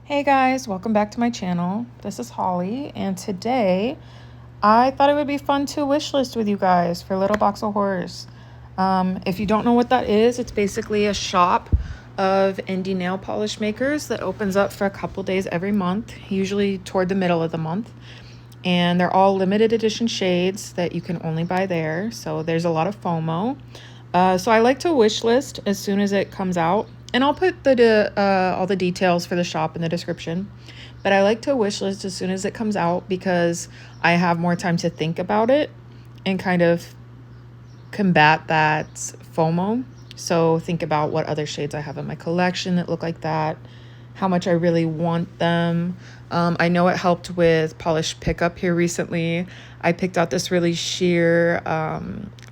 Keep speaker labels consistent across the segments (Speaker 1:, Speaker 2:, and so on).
Speaker 1: Hey guys, welcome back to my channel. This is Holly, and today I thought it would be fun to wish list with you guys for Little Box of Horrors. If you don't know what that is, it's basically a shop of indie nail polish makers that opens up for a couple days every month, usually toward the middle of the month. And they're all limited edition shades that you can only buy there, so there's a lot of FOMO. So I like to wish list as soon as it comes out. And I'll put all the details for the shop in the description. But I like to wish list as soon as it comes out because I have more time to think about it and kind of combat that FOMO. So think about what other shades I have in my collection that look like that, how much I really want them. I know it helped with polish pickup here recently. I picked out this really sheer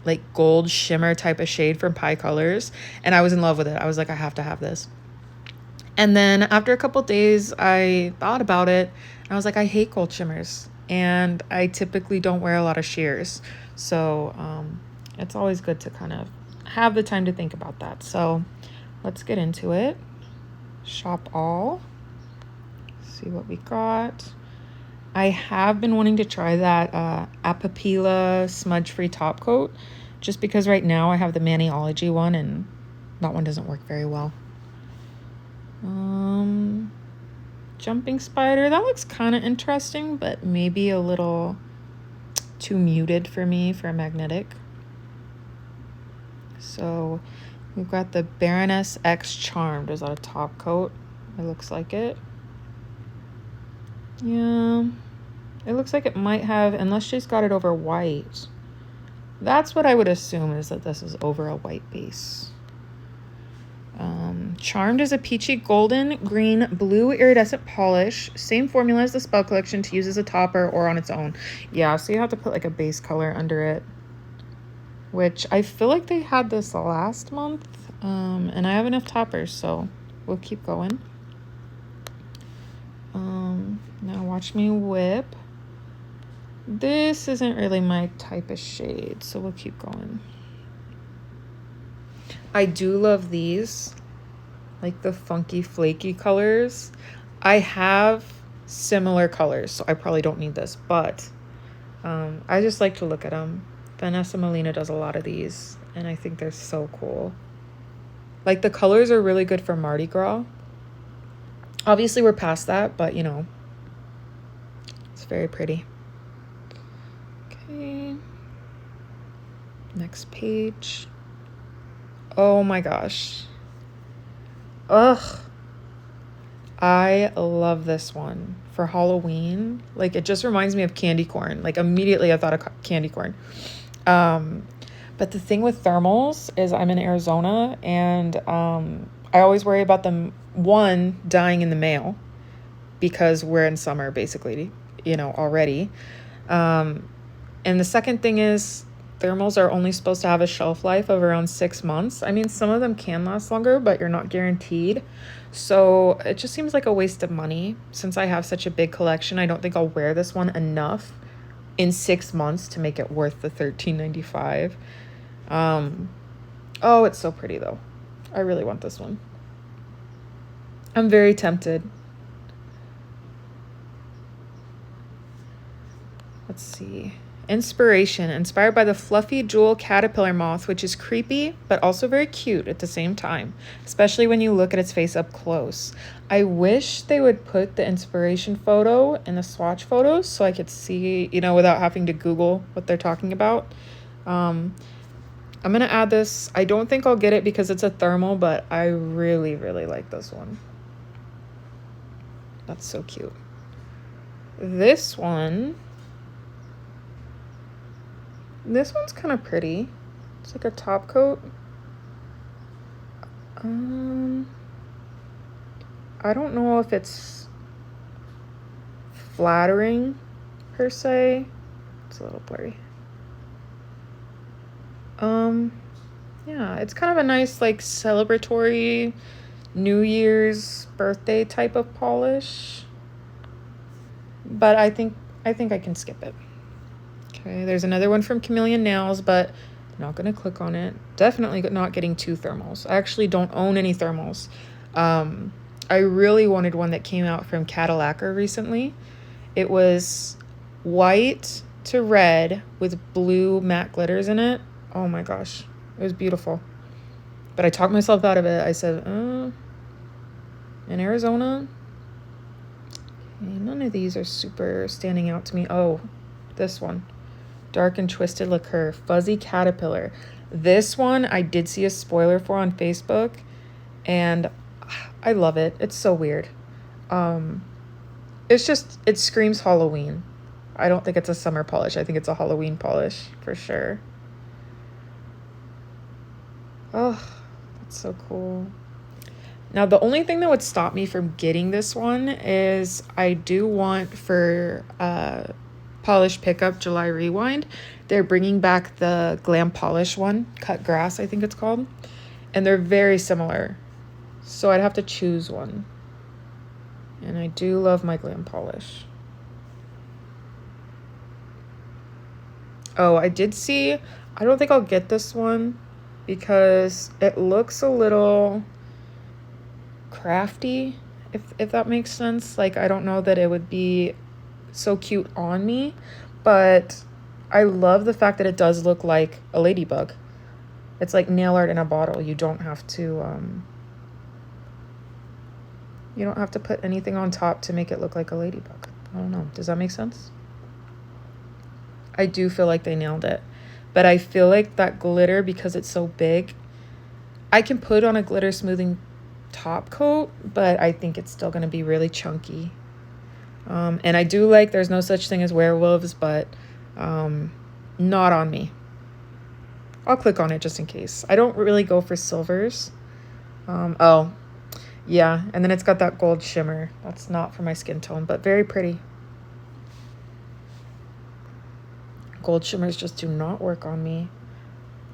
Speaker 1: like gold shimmer type of shade from Pie Colors, and I was in love with it. I was like, I have to have this. And then after a couple days, I thought about it, and I was like, I hate gold shimmers, and I typically don't wear a lot of sheers. So it's always good to kind of have the time to think about that. So let's get into it. Shop all. See what we got. I have been wanting to try that Apapila smudge-free top coat just because right now I have the Maniology one and that one doesn't work very well. Jumping Spider, that looks kind of interesting, but maybe a little too muted for me for a magnetic. So we've got the Baroness X Charmed. Is that a top coat? It looks like it. Yeah, it looks like it might have, unless she's got it over white. That's what I would assume, is that this is over a white base. Charmed is a peachy golden green blue iridescent polish. Same formula as the Spell Collection to use as a topper or on its own. Yeah, so you have to put like a base color under it, which I feel like they had this last month. And I have enough toppers, so we'll keep going. Now watch me whip. This isn't really my type of shade, so we'll keep going. I do love these, like the funky flaky colors. I have similar colors, so I probably don't need this, but I just like to look at them. Vanessa Molina does a lot of these, and I think they're so cool. Like, the colors are really good for Mardi Gras. Obviously, we're past that, but, you know, it's very pretty. Okay. Next page. Oh my gosh. Ugh. I love this one for Halloween. Like, it just reminds me of candy corn. Like, immediately I thought of candy corn. But the thing with thermals is I'm in Arizona, and I always worry about them, one, dying in the mail because we're in summer basically, you know, already. And the second thing is thermals are only supposed to have a shelf life of around 6 months. I mean, some of them can last longer, but you're not guaranteed. So it just seems like a waste of money. Since I have such a big collection, I don't think I'll wear this one enough in 6 months to make it worth the $13.95. Oh, it's so pretty though. I really want this one. I'm very tempted. Let's see. Inspiration. Inspired by the fluffy jewel caterpillar moth, which is creepy but also very cute at the same time, especially when you look at its face up close. I wish they would put the inspiration photo in the swatch photos so I could see, you know, without having to Google what they're talking about. I'm going to add this. I don't think I'll get it because it's a thermal, but I really, really like this one. That's so cute. This one's kind of pretty. It's like a top coat. I don't know if it's flattering per se. It's a little blurry. Yeah, it's kind of a nice, like, celebratory New Year's birthday type of polish. But I think I can skip it. Okay, there's another one from Chameleon Nails, but I'm not going to click on it. Definitely not getting two thermals. I actually don't own any thermals. I really wanted one that came out from Cadillac recently. It was white to red with blue matte glitters in it. Oh my gosh, it was beautiful. But I talked myself out of it. I said, in Arizona, okay, none of these are super standing out to me. Oh, this one. Dark and Twisted Liqueur, Fuzzy Caterpillar. This one I did see a spoiler for on Facebook, and I love it. It's so weird. It screams Halloween. I don't think it's a summer polish. I think it's a Halloween polish for sure. Oh, that's so cool. Now, the only thing that would stop me from getting this one is I do want for Polish Pickup July Rewind, they're bringing back the Glam Polish one, Cut Grass, I think it's called. And they're very similar. So I'd have to choose one. And I do love my Glam Polish. Oh, I did see, I don't think I'll get this one because it looks a little crafty, if that makes sense. Like, I don't know that it would be so cute on me, but I love the fact that it does look like a ladybug. It's like nail art in a bottle. You don't have to put anything on top to make it look like a ladybug. I don't know. Does that make sense? I do feel like they nailed it. But I feel like that glitter, because it's so big, I can put on a glitter smoothing top coat, but I think it's still going to be really chunky. And I do like there's no such thing as werewolves, but not on me. I'll click on it just in case. I don't really go for silvers. Oh, yeah. And then it's got that gold shimmer. That's not for my skin tone, but very pretty. Gold shimmers just do not work on me.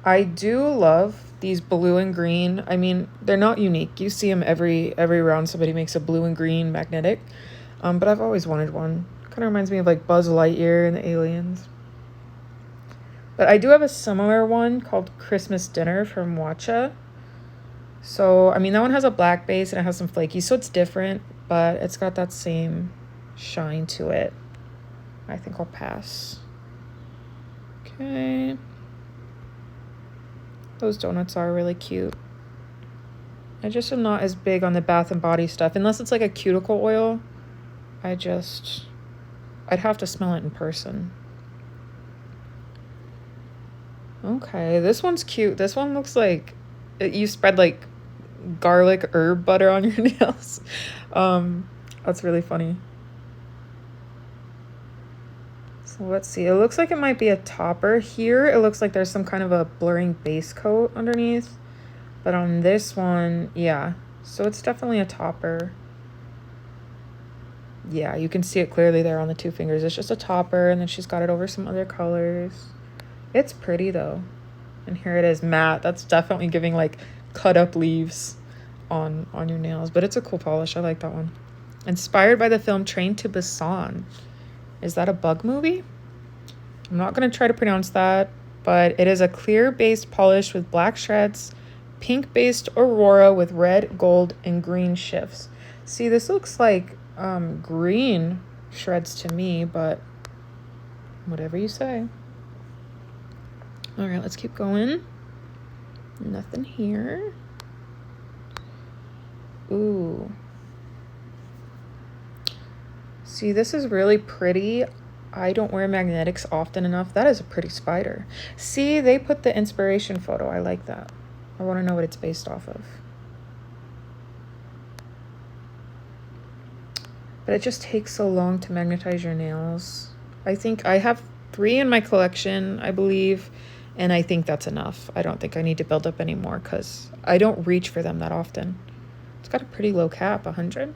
Speaker 1: I do love these blue and green. I mean, they're not unique. You see them every round. Somebody makes a blue and green magnetic. But I've always wanted one. Kind of reminds me of like Buzz Lightyear and the Aliens. But I do have a similar one called Christmas Dinner from Watcha. So, I mean, that one has a black base and it has some flaky, so it's different, but it's got that same shine to it. I think I'll pass. Okay. Those donuts are really cute. I just am not as big on the Bath and Body stuff. Unless it's like a cuticle oil, I'd have to smell it in person. Okay, this one's cute. This one looks like you spread like garlic herb butter on your nails. That's really funny. So let's see. It looks like it might be a topper. Here, it looks like there's some kind of a blurring base coat underneath. But on this one, yeah. So it's definitely a topper. Yeah, you can see it clearly there on the two fingers. It's just a topper, and then she's got it over some other colors. It's pretty, though. And here it is, matte. That's definitely giving, like, cut-up leaves on your nails. But it's a cool polish. I like that one. Inspired by the film Train to Busan. Is that a bug movie? I'm not going to try to pronounce that, but it is a clear-based polish with black shreds, pink-based aurora with red, gold, and green shifts. See, this looks like green shreds to me, but whatever you say. All right, let's keep going. Nothing here. Ooh. See, this is really pretty. I don't wear magnetics often enough. That is a pretty spider. See, they put the inspiration photo. I like that. I want to know what it's based off of. But it just takes so long to magnetize your nails. I think I have 3 in my collection, I believe, and I think that's enough. I don't think I need to build up any more because I don't reach for them that often. It's got a pretty low cap, 100.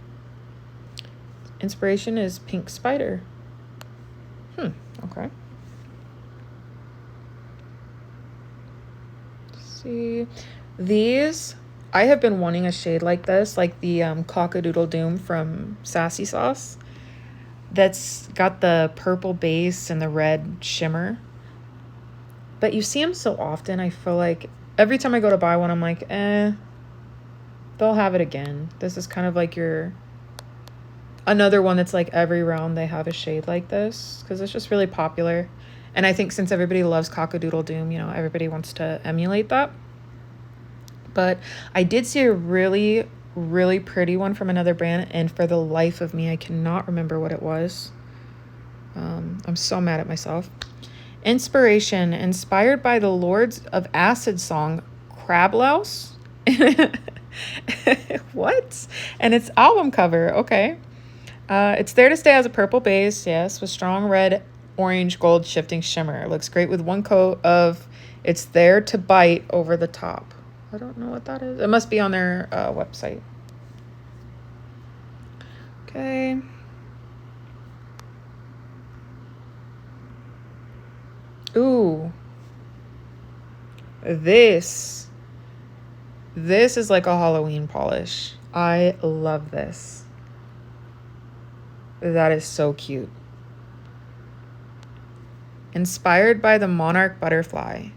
Speaker 1: Inspiration is Pink Spider. Okay. Let's see. These, I have been wanting a shade like this, like the Cockadoodle Doom from Sassy Sauce. That's got the purple base and the red shimmer. But you see them so often, I feel like every time I go to buy one, I'm like, they'll have it again. This is kind of like another one that's like every round they have a shade like this because it's just really popular. And I think since everybody loves Cock-a-Doodle Doom, you know, everybody wants to emulate that. But I did see a really, really pretty one from another brand, and for the life of me, I cannot remember what it was. I'm so mad at myself. Inspiration, inspired by the Lords of Acid song, Crab Louse. What? And it's album cover, okay. It's there to stay as a purple base, yes, with strong red, orange, gold shifting shimmer. It looks great with one coat of It's There to Bite over the top. I don't know what that is. It must be on their website. Okay. Ooh. This is like a Halloween polish. I love this. That is so cute. Inspired by the Monarch Butterfly.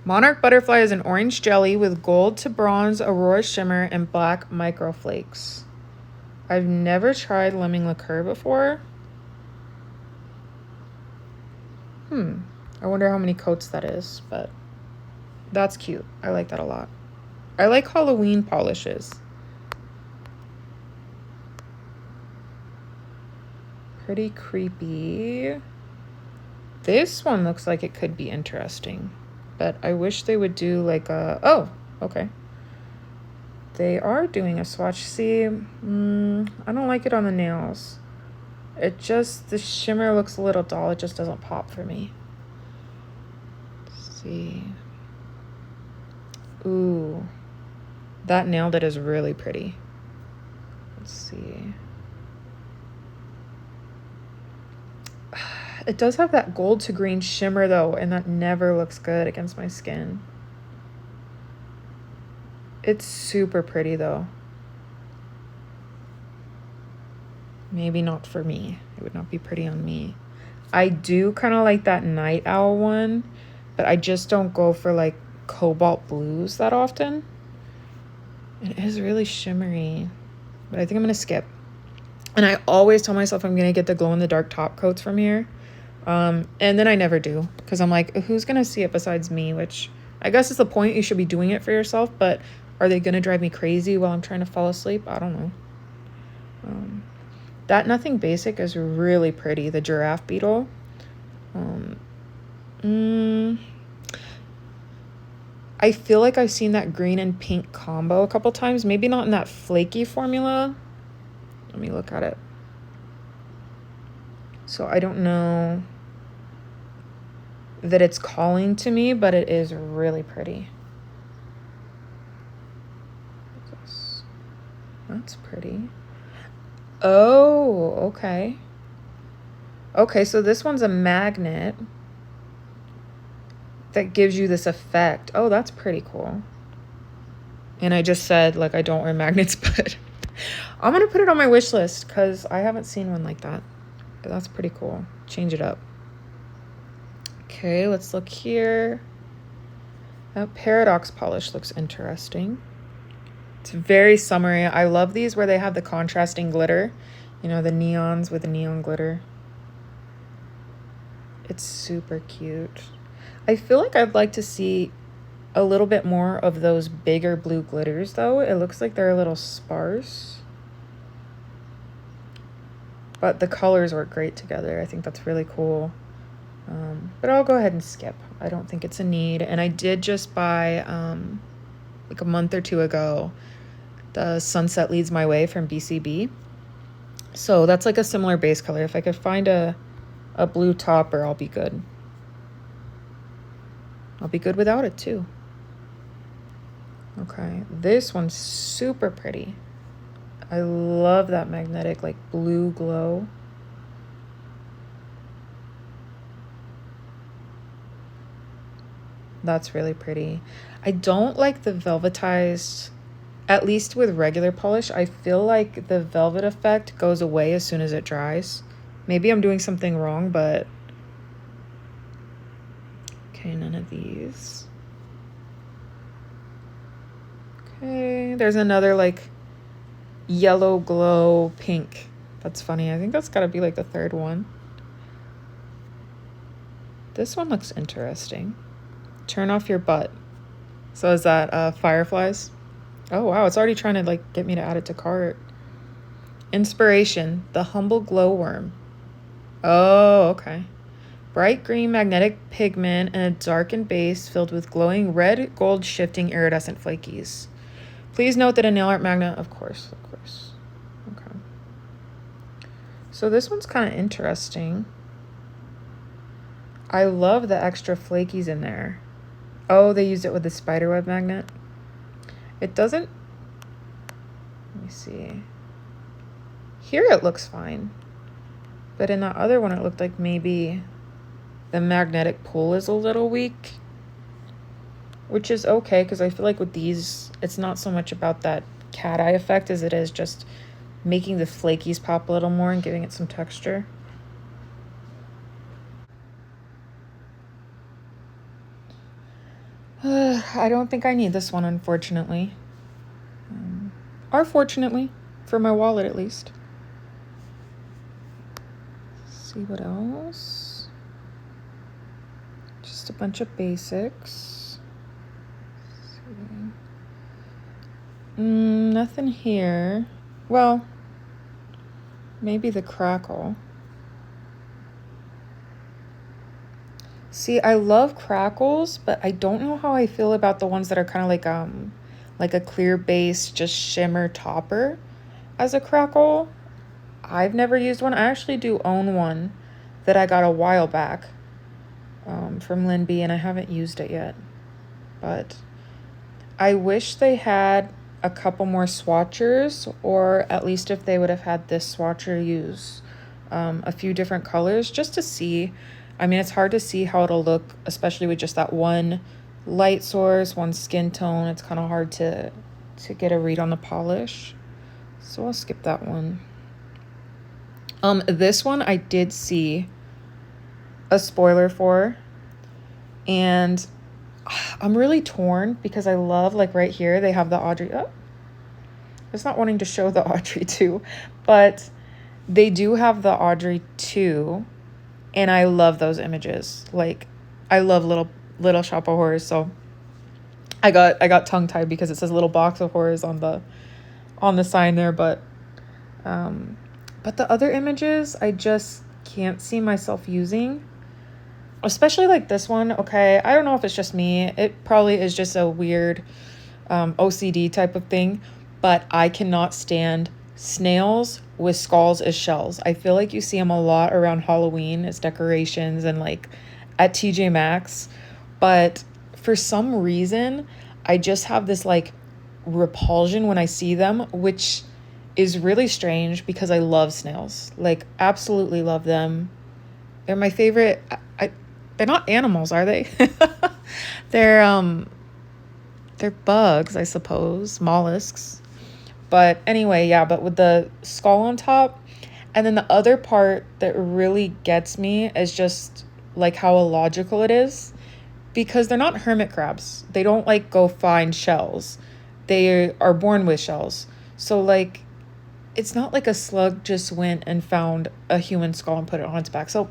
Speaker 1: Monarch Butterfly is an orange jelly with gold to bronze aurora shimmer and black microflakes. I've never tried lemon liqueur before. I wonder how many coats that is, but that's cute. I like that a lot. I like Halloween polishes. Pretty creepy. This one looks like it could be interesting, but I wish they would do like a, oh, okay. They are doing a swatch. See, I don't like it on the nails. It just, the shimmer looks a little dull. It just doesn't pop for me. Let's see. Ooh, that nail that is really pretty. Let's see. It does have that gold to green shimmer though, and that never looks good against my skin. It's super pretty though. Maybe not for me. It would not be pretty on me. I do kind of like that Night Owl one, but I just don't go for like cobalt blues that often. It is really shimmery, but I think I'm going to skip. And I always tell myself I'm going to get the glow-in-the-dark top coats from here. And then I never do because I'm like, who's going to see it besides me? Which I guess is the point. You should be doing it for yourself, but are they going to drive me crazy while I'm trying to fall asleep? I don't know. That Nothing Basic is really pretty. The giraffe beetle. I feel like I've seen that green and pink combo a couple times. Maybe not in that flaky formula. Let me look at it. So I don't know that it's calling to me, but it is really pretty. That's pretty. Oh, okay. Okay, so this one's a magnet that gives you this effect. Oh, that's pretty cool. And I just said, like, I don't wear magnets, but I'm going to put it on my wish list because I haven't seen one like that. But that's pretty cool. Change it up. Okay, let's look here. That Paradox polish looks interesting. It's very summery. I love these where they have the contrasting glitter. You know, the neons with the neon glitter. It's super cute. I feel like I'd like to see a little bit more of those bigger blue glitters, though. It looks like they're a little sparse. But the colors work great together. I think that's really cool. But I'll go ahead and skip. I don't think it's a need. And I did just buy, like a month or two ago, the Sunset Leads My Way from BCB. So that's like a similar base color. If I could find a blue topper, I'll be good. I'll be good without it too. Okay, this one's super pretty. I love that magnetic like blue glow. That's really pretty. I don't like the velvetized, at least with regular polish. I feel like the velvet effect goes away as soon as it dries. Maybe I'm doing something wrong, but okay, none of these. Okay, there's another like yellow glow pink. That's funny. I think that's got to be like the third one. This one looks interesting. Turn off your butt. So is that fireflies? Oh wow, it's already trying to like get me to add it to cart. Inspiration, the humble glowworm. Oh, okay. Bright green magnetic pigment and a darkened base filled with glowing red gold shifting iridescent flakies. Please note that a nail art magnet, of course. Okay. So this one's kind of interesting. I love the extra flakies in there. Oh, they used it with the spiderweb magnet. It doesn't, let me see. Here it looks fine. But in that other one, it looked like maybe the magnetic pull is a little weak. Which is okay, because I feel like with these, it's not so much about that cat eye effect as it is just making the flakies pop a little more and giving it some texture. I don't think I need this one, unfortunately. Or fortunately, for my wallet at least. Let's see what else. Just a bunch of basics. Nothing here. Well, maybe the crackle. See, I love crackles, but I don't know how I feel about the ones that are kind of like a clear base, just shimmer topper as a crackle. I've never used one. I actually do own one that I got a while back from Linby, and I haven't used it yet. But I wish they had a couple more swatchers, or at least if they would have had this swatcher use a few different colors just to see. I mean, it's hard to see how it'll look, especially with just that one light source, one skin tone. It's kind of hard to get a read on the polish. So I'll skip that one. This one I did see a spoiler for, and I'm really torn because I love, like right here, they have the Audrey. Oh, it's not wanting to show the Audrey 2, but they do have the Audrey 2, and I love those images. Like, I love Little Shop of Horrors, so I got tongue tied because it says Little Box of Horrors on the sign there, but the other images I just can't see myself using. Especially like this one. Okay, I don't know if it's just me. It probably is just a weird OCD type of thing, but I cannot stand snails with skulls as shells. I feel like you see them a lot around Halloween as decorations and like at TJ Maxx, but for some reason I just have this like repulsion when I see them, which is really strange because I love snails. Like, absolutely love them. They're my favorite. They're not animals, are they? They're bugs, I suppose, mollusks. But anyway, yeah, but with the skull on top. And then the other part that really gets me is just like how illogical it is, because they're not hermit crabs. They don't like go find shells. They are born with shells. So like, it's not like a slug just went and found a human skull and put it on its back. So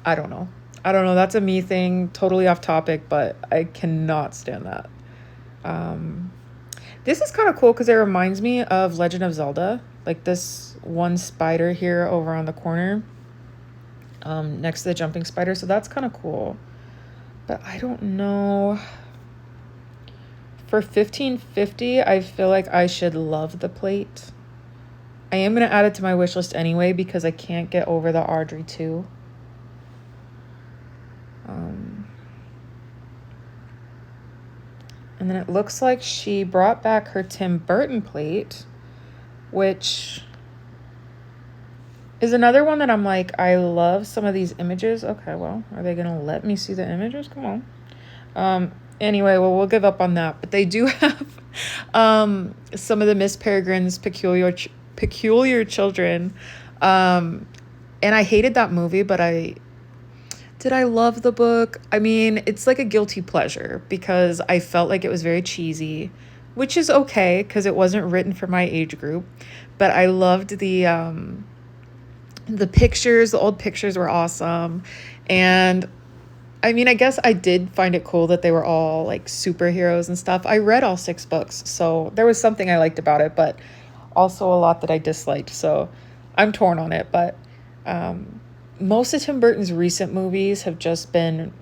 Speaker 1: I don't know. That's a me thing, totally off topic, but I cannot stand that. This is kind of cool because it reminds me of Legend of Zelda. Like this one spider here over on the corner next to the jumping spider. So that's kind of cool. But I don't know. For $15.50, I feel like I should love the plate. I am going to add it to my wish list anyway because I can't get over the Audrey 2. And then it looks like she brought back her Tim Burton plate, which is another one that I'm like, I love some of these images. Okay, well, are they going to let me see the images? Come on. Anyway, well, we'll give up on that. But they do have some of the Miss Peregrine's Peculiar Children. And I hated that movie, but I love the book. I mean, it's like a guilty pleasure because I felt like it was very cheesy. which is okay because it wasn't written for my age group. But I loved the pictures. The old pictures were awesome. And I mean, I guess I did find it cool that they were all like superheroes and stuff. I read all 6 books, so there was something I liked about it, but also a lot that I disliked. So I'm torn on it. But most of Tim Burton's recent movies have just been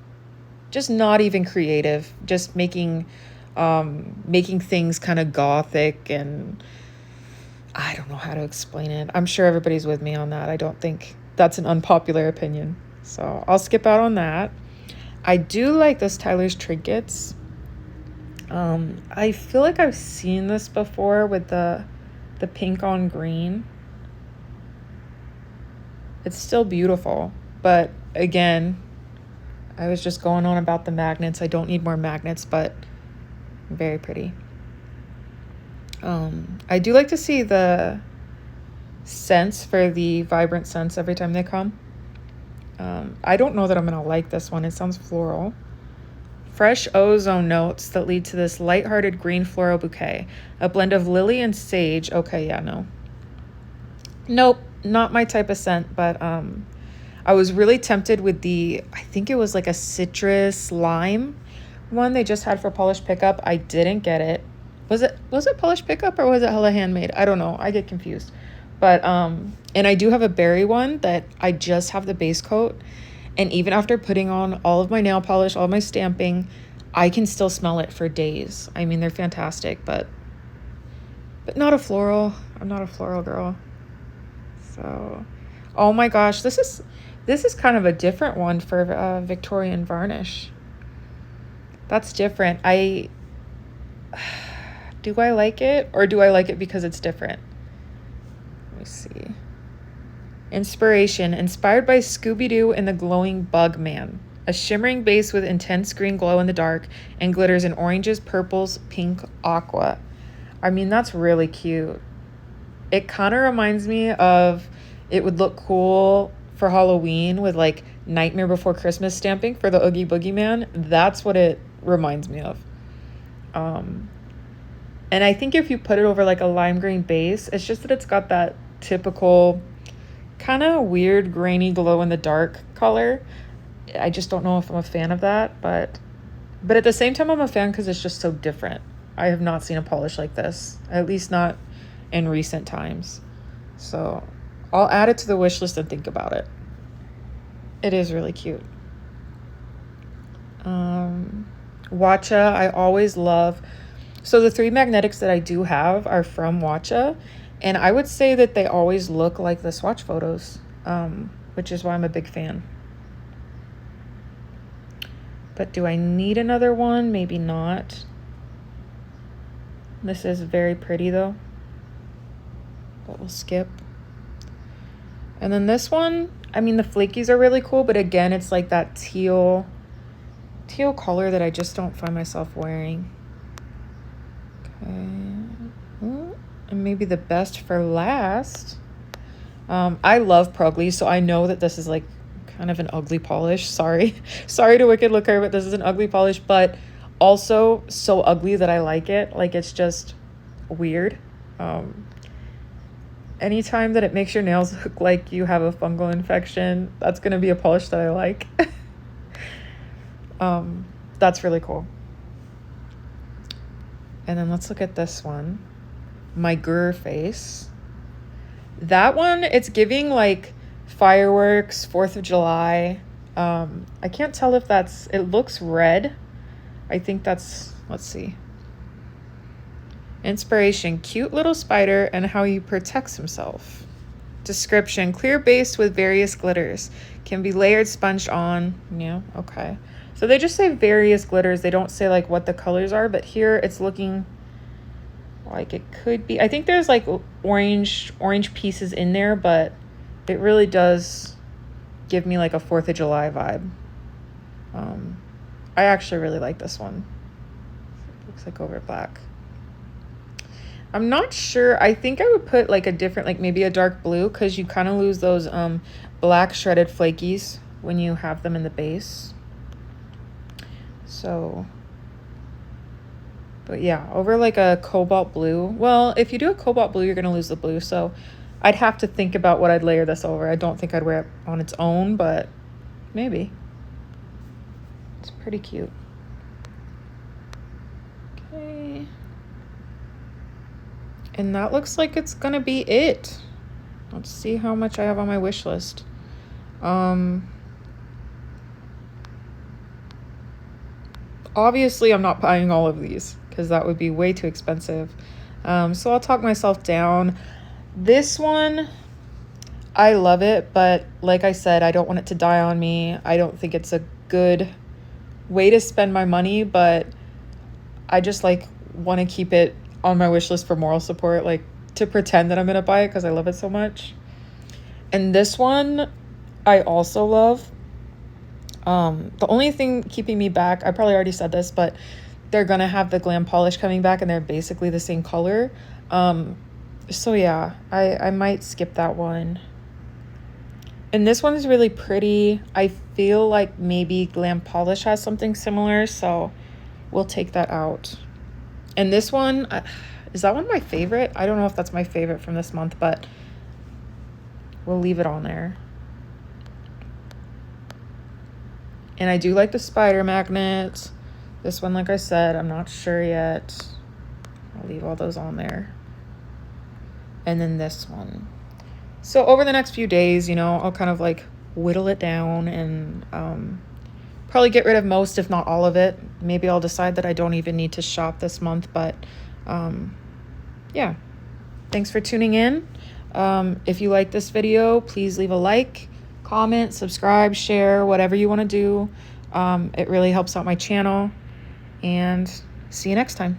Speaker 1: just not even creative, just making things kind of gothic, and I don't know how to explain it. I'm sure everybody's with me on that. I don't think that's an unpopular opinion. So I'll skip out on that. I do like this Tyler's Trinkets. I feel like I've seen this before with the pink on green. It's still beautiful, but again, I was just going on about the magnets. I don't need more magnets, but very pretty. I do like to see the scents for the vibrant scents every time they come. I don't know that I'm going to like this one. It sounds floral. Fresh ozone notes that lead to this lighthearted green floral bouquet. A blend of lily and sage. Okay, yeah, no. Nope, not my type of scent, but I was really tempted with I think it was like a citrus lime one they just had for polished pickup. I didn't get it. Was it polished pickup or was it hella handmade? I don't know. I get confused. But and I do have a berry one that I just have the base coat, and even after putting on all of my nail polish, all of my stamping, I can still smell it for days. I mean, they're fantastic, but not a floral. I'm not a floral girl. So, oh my gosh, this is kind of a different one for Victorian varnish. That's different. Do I like it, or do I like it because it's different? Let me see. Inspiration. Inspired by Scooby-Doo and the Glowing Bug Man. A shimmering base with intense green glow in the dark and glitters in oranges, purples, pink, aqua. I mean, that's really cute. It kind of reminds me of, it would look cool for Halloween with like Nightmare Before Christmas stamping for the Oogie Boogie Man. That's what it reminds me of. And I think if you put it over like a lime green base, it's just that it's got that typical kind of weird grainy glow in the dark color. I just don't know if I'm a fan of that, but at the same time I'm a fan because it's just so different. I have not seen a polish like this, at least not in recent times. So I'll add it to the wish list and think about it. It is really cute. Watcha, I always love. So the 3 magnetics that I do have are from Watcha, and I would say that they always look like the swatch photos, which is why I'm a big fan. But do I need another one? Maybe not. This is very pretty though, but we'll skip. And then this one, I mean, the flakies are really cool, but again, it's like that teal color that I just don't find myself wearing. Okay. And maybe the best for last. I love Prugly, so I know that this is like kind of an ugly polish. Sorry to Wicked Looker, but this is an ugly polish, but also so ugly that I like it. Like, it's just weird. Anytime that it makes your nails look like you have a fungal infection, that's gonna be a polish that I like. That's really cool. And then let's look at this one. My Grr face. That one, it's giving like fireworks, 4th of July. I can't tell if it looks red. I think that's, let's see. Inspiration, cute little spider and how he protects himself. Description, clear base with various glitters. Can be layered, sponged on. Yeah, okay. So they just say various glitters. They don't say like what the colors are, but here it's looking like it could be. I think there's like orange pieces in there, but it really does give me like a 4th of July vibe. I actually really like this one. Looks like over black. I'm not sure. I think I would put like a different, like maybe a dark blue, because you kind of lose those black shredded flakies when you have them in the base. So But yeah, over like a cobalt blue. Well, if you do a cobalt blue, you're going to lose the blue. So I'd have to think about what I'd layer this over. I don't think I'd wear it on its own, but maybe. It's pretty cute. Okay. And that looks like it's going to be it. Let's see how much I have on my wish list. Obviously, I'm not buying all of these because that would be way too expensive. So I'll talk myself down. This one, I love it, but like I said, I don't want it to die on me. I don't think it's a good way to spend my money, but I just like want to keep it on my wish list for moral support, like to pretend that I'm gonna buy it because I love it so much. And this one, I also love. The only thing keeping me back, I probably already said this, but they're gonna have the glam polish coming back and they're basically the same color. So yeah, I might skip that one. And this one is really pretty. I feel like maybe glam polish has something similar, so we'll take that out. And this one, is that one my favorite? I don't know if that's my favorite from this month, but we'll leave it on there. And I do like the spider magnet. This one, like I said, I'm not sure yet. I'll leave all those on there. And then this one. So over the next few days, you know, I'll kind of like whittle it down and probably get rid of most, if not all of it. Maybe I'll decide that I don't even need to shop this month, but yeah. Thanks for tuning in. If you like this video, please leave a like, comment, subscribe, share, whatever you want to do. It really helps out my channel. And see you next time.